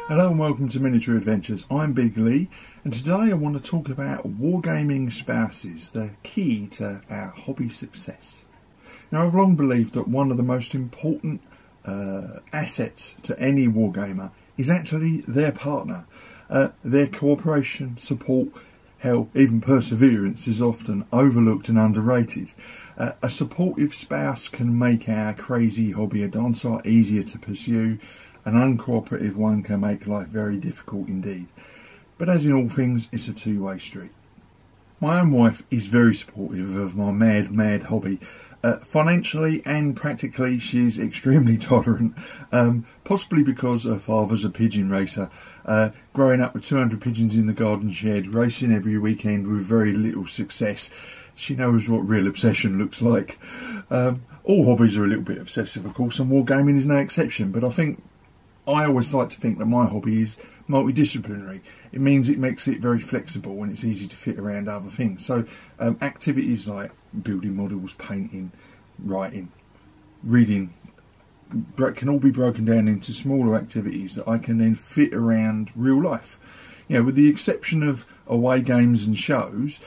Hello and welcome to Miniature Adventures. I'm Big Lee, and today I want to talk about wargaming spouses, the key to our hobby success. Now, I've long believed that one of the most important assets to any wargamer is actually their partner. Their cooperation, support, hell, even perseverance is often overlooked and underrated. A supportive spouse can make our crazy hobby a darn sight easier to pursue. An uncooperative one can make life very difficult indeed. But as in all things, it's a two-way street. My own wife is very supportive of my mad hobby. Financially and practically, she's extremely tolerant, possibly because her father's a pigeon racer. Growing up with 200 pigeons in the garden shed, racing every weekend with very little success, she knows what real obsession looks like. All hobbies are a little bit obsessive, of course, and wargaming is no exception, but I always like to think that my hobby is multidisciplinary. It means it makes it very flexible and it's easy to fit around other things. So activities like building models, painting, writing, reading can all be broken down into smaller activities that I can then fit around real life. You know, with the exception of away games and shows,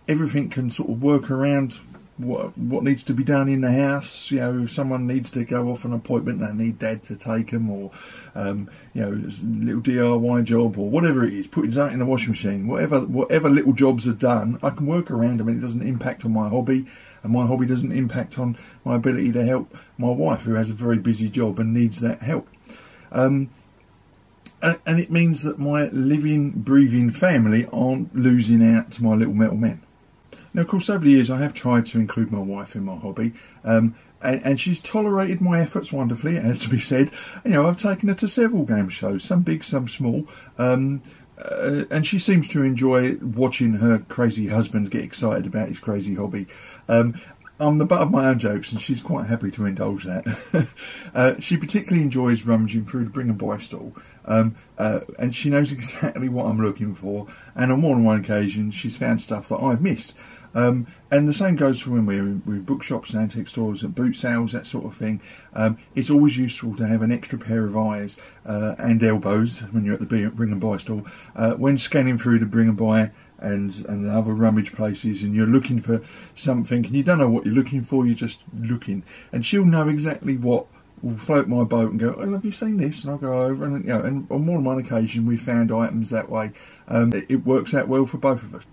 everything can sort of work around what needs to be done in the house. You know, if someone needs to go off on an appointment and they need Dad to take them, or you know, a little DIY job or whatever it is, putting something in the washing machine, whatever little jobs are done, I can work around them and it doesn't impact on my hobby, and my hobby doesn't impact on my ability to help my wife, who has a very busy job and needs that help. And it means that my living, breathing family aren't losing out to my little metal men. Now, of course, over the years I have tried to include my wife in my hobby, and she's tolerated my efforts wonderfully, it has to be said. You know, I've taken her to several game shows, some big, some small, and she seems to enjoy watching her crazy husband get excited about his crazy hobby. I'm the butt of my own jokes, and she's quite happy to indulge that. She particularly enjoys rummaging through the bring and buy stall, and she knows exactly what I'm looking for, and on more than one occasion she's found stuff that I've missed. And the same goes for when we're in bookshops and antique stores, at boot sales, that sort of thing. It's always useful to have an extra pair of eyes and elbows when you're at the bring and buy stall, when scanning through the bring and buy and other rummage places, and you're looking for something and you don't know what you're looking for, you're just looking, and she'll know exactly what will float my boat and go, "Oh, have you seen this?" And I'll go over, and you know, and on more than one occasion we found items that way. It works out well for both of us.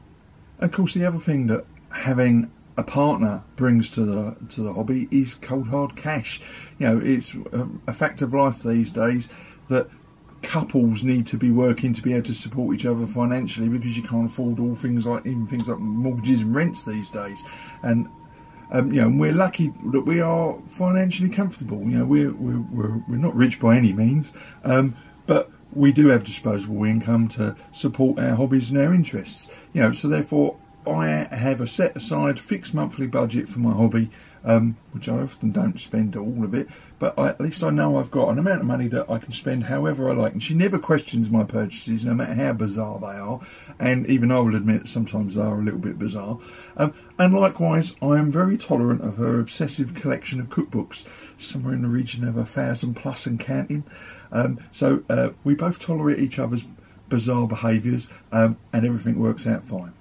And of course, the other thing that having a partner brings to the hobby is cold hard cash. You know, it's a fact of life these days that couples need to be working to be able to support each other financially, because you can't afford all things like mortgages and rents these days. And you know, and we're lucky that we are financially comfortable. You know, we're not rich by any means, but we do have disposable income to support our hobbies and our interests. You know, so therefore I have a set aside fixed monthly budget for my hobby, which I often don't spend all of it, but at least I know I've got an amount of money that I can spend however I like, and she never questions my purchases, no matter how bizarre they are, and even I will admit that sometimes they are a little bit bizarre. And likewise, I am very tolerant of her obsessive collection of cookbooks, somewhere in the region of 1,000+ and counting. So we both tolerate each other's bizarre behaviours, and everything works out fine.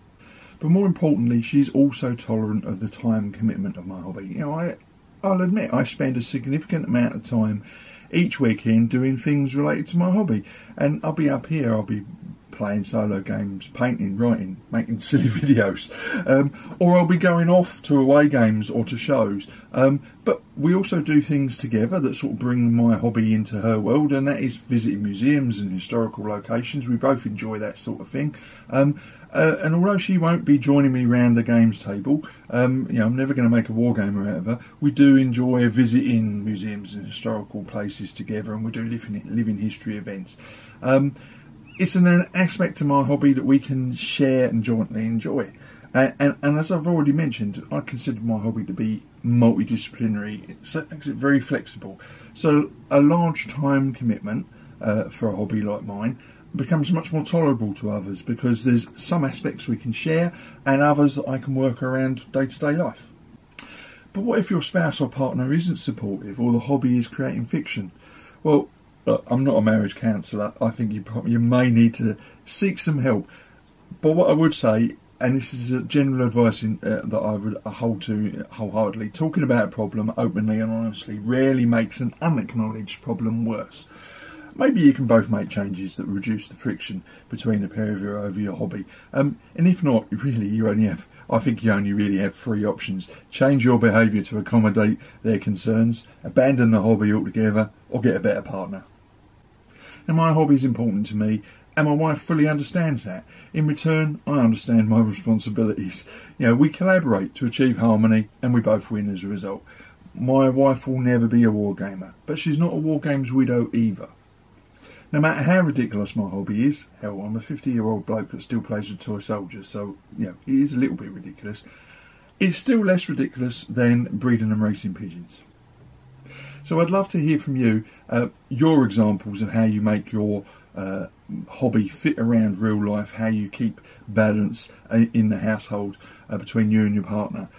But more importantly, she's also tolerant of the time commitment of my hobby. You know, I'll admit I spend a significant amount of time each weekend doing things related to my hobby. And I'll be up here, I'll be playing solo games, painting, writing, making silly videos, or I'll be going off to away games or to shows. But we also do things together that sort of bring my hobby into her world, and that is visiting museums and historical locations. We both enjoy that sort of thing. And although she won't be joining me round the games table, you know, I'm never going to make a wargamer out of her. We do enjoy visiting museums and historical places together, and we do living history events. It's an aspect to my hobby that we can share and jointly enjoy. And as I've already mentioned, I consider my hobby to be multidisciplinary. It makes it very flexible. So a large time commitment for a hobby like mine becomes much more tolerable to others, because there's some aspects we can share and others that I can work around day-to-day life. But what if your spouse or partner isn't supportive, or the hobby is creating fiction? Well, Look, I'm not a marriage counsellor. I think you may need to seek some help. But what I would say, and this is a general advice that I would hold to wholeheartedly, talking about a problem openly and honestly rarely makes an unacknowledged problem worse. Maybe you can both make changes that reduce the friction between the pair of you over your hobby. And if not, I think you only really have three options. Change your behaviour to accommodate their concerns, abandon the hobby altogether, or get a better partner. Now, my hobby is important to me, and my wife fully understands that. In return, I understand my responsibilities. We collaborate to achieve harmony, and we both win as a result. My wife will never be a wargamer, but she's not a wargames widow either. No matter how ridiculous my hobby is, hell, I'm a 50-year-old bloke that still plays with toy soldiers, so, it is a little bit ridiculous. It's still less ridiculous than breeding and racing pigeons. So I'd love to hear from you, your examples of how you make your hobby fit around real life, how you keep balance in the household between you and your partner,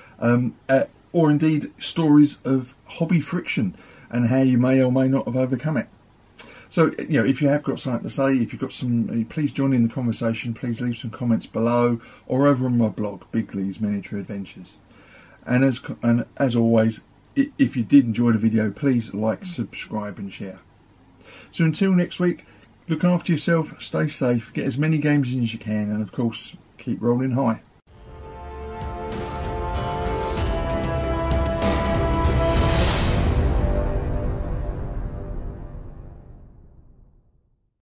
or indeed stories of hobby friction and how you may or may not have overcome it. So, if you have got something to say, if you've got please join in the conversation, please leave some comments below or over on my blog, Big Lee's Miniature Adventures. And as always, if you did enjoy the video, please like, subscribe and share. So until next week, look after yourself, stay safe, get as many games in as you can, and of course, keep rolling high.